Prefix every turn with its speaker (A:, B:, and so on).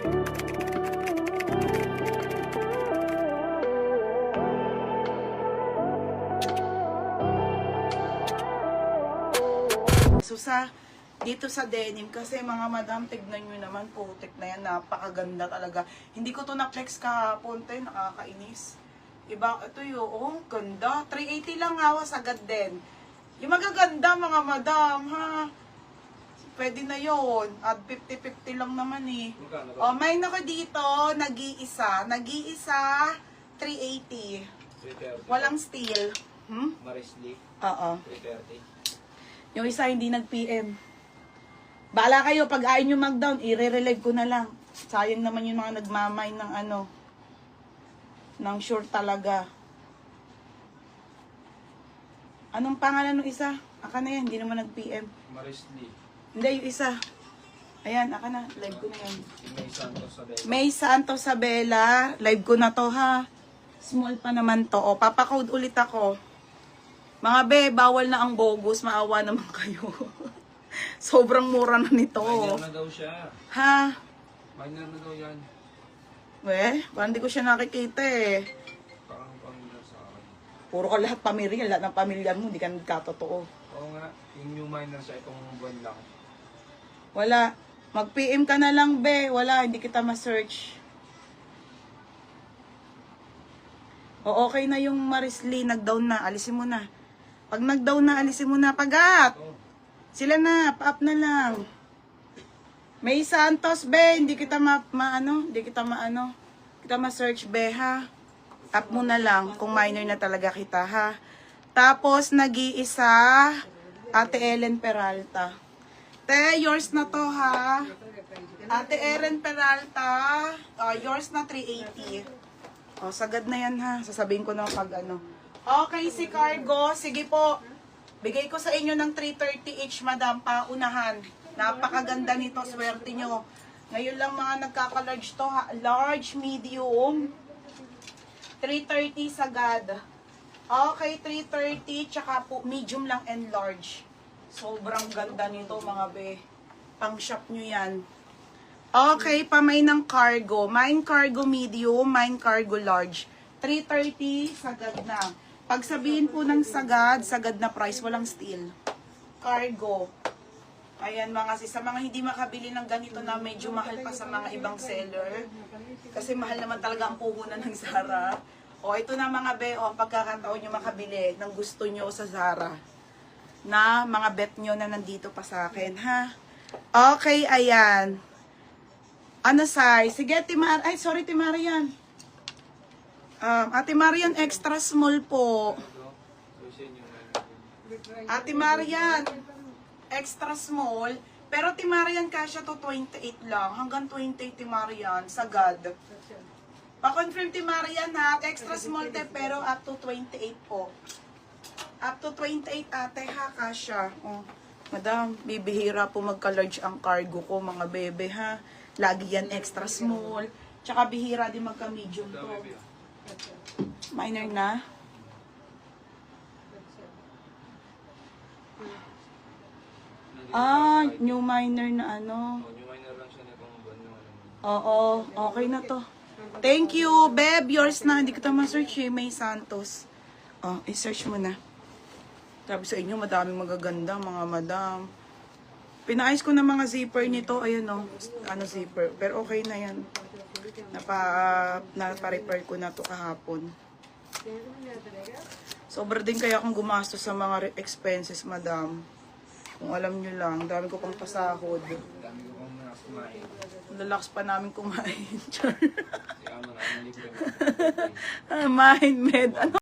A: So dito sa denim, kasi mga madam, tignan nyo naman, putik na yan, napakaganda talaga. Hindi ko to na-flex kahapon, tayo, nakakainis. Iba, ito yung, oh, ganda. 380 lang hawa, sagad din. Yung magaganda, mga madam, ha? Pwede na yon. At 50-50 lang naman eh. Oh, may nako dito, nag-iisa, 380.
B: 330.
A: Walang steel.
B: Marisli.
A: Oo.
B: 330.
A: Yung isa hindi nag-PM. Bahala kayo, pag ayaw nyo mag-down, i-relive ko na lang. Sayang naman yung mga nagmamay ng ano, ng sure talaga. Anong pangalan ng isa? Aka na yan, hindi naman nag-PM.
B: Marisli.
A: Hindi, yung isa. Ayan, aka na, live ko na yan.
B: May Santos sa Bella.
A: May Santos Sabela, live ko na to ha. Small pa naman to. O, papakode ulit ako. Mga be, bawal na ang bogus, maawa naman kayo. Sobrang mura na nito.
B: Minor na daw siya.
A: Ha?
B: Minor na daw yan.
A: Parang hindi ko siya nakikita eh.
B: Parang pamilya sa akin.
A: Puro ka lahat pamilya, lahat ng pamilya mo, hindi ka nagkatotoo.
B: Oo nga, yung new minor siya itong buwan lang.
A: Wala. Mag-PM ka na lang, be. Wala, hindi kita ma-search. O, okay na yung Marisli, nag-down na, alisin mo na. Pag nag-down na, alisin mo na, pagat. Sila na, pa-up na lang. May Santos, be, hindi kita ma-search, be, ha. Up mo na lang, kung minor na talaga kita, ha. Tapos, nag-iisa, Ate Ellen Peralta. Te, yours na to, ha. Ate Ellen Peralta, yours na 380. O, sagad na yan, ha. Sasabihin ko na pag ano. Okay, si Cargo. Sige po. Bigay ko sa inyo ng 330 each, madam. Paunahan. Napakaganda nito. Swerte nyo. Ngayon lang mga nagkaka-large to, ha. Large, medium. 330 sagad. Okay, 330. Tsaka po, medium lang and large. Sobrang ganda nito, mga be. Pang shop nyo yan. Okay, pamay ng cargo. Mine cargo medium, mine cargo large. 330, sagad na. Pag sabihin po ng sagad, sagad na price, walang steel. Cargo. Ayan mga sis, sa mga hindi makabili ng ganito na medyo mahal pa sa mga ibang seller. Kasi mahal naman talaga ang puhunan ng Zara. O ito na mga be, o pagkakataon nyo makabili ng gusto nyo sa Zara. Na mga bet nyo na nandito pa sa akin, ha? Okay, ayan. Ano size? Sige, Ate Marian. Ate Marian, extra small po. Ate Marian, extra small. Pero Ate Marian, kasya to 28 lang. Hanggang 28, Ate Marian, sagad. Pa-confirm Ate Marian ha, extra small te, pero up to 28 po. Up to 28 ate ha, kasya. Oh. Madam, bibihira po magka-large ang cargo ko, mga bebe ha. Lagi yan extra small. Tsaka bihira din magka-medium to. Minor na. New minor na ano.
B: New minor lang siya nitong buwan naman.
A: Oo, okay na to. Thank you, Beb. Yours na. Hindi ko ito ma-search eh. May Santos. Oh, i-search mo na. Sabi sa inyo, madaming magaganda, mga madam. Pinaayos ko na mga zipper nito. Ayun o. Ano zipper. Pero okay na yan. Napa-repair ko na to kahapon. Sobra din kaya akong gumastos sa mga expenses, madam. Kung alam nyo lang, dami ko pang pasahod.
B: Dami ko pang kumain.
A: Lalakas pa namin kumain.
B: Kaya ano na, libre mo.
A: Mind med. Ano?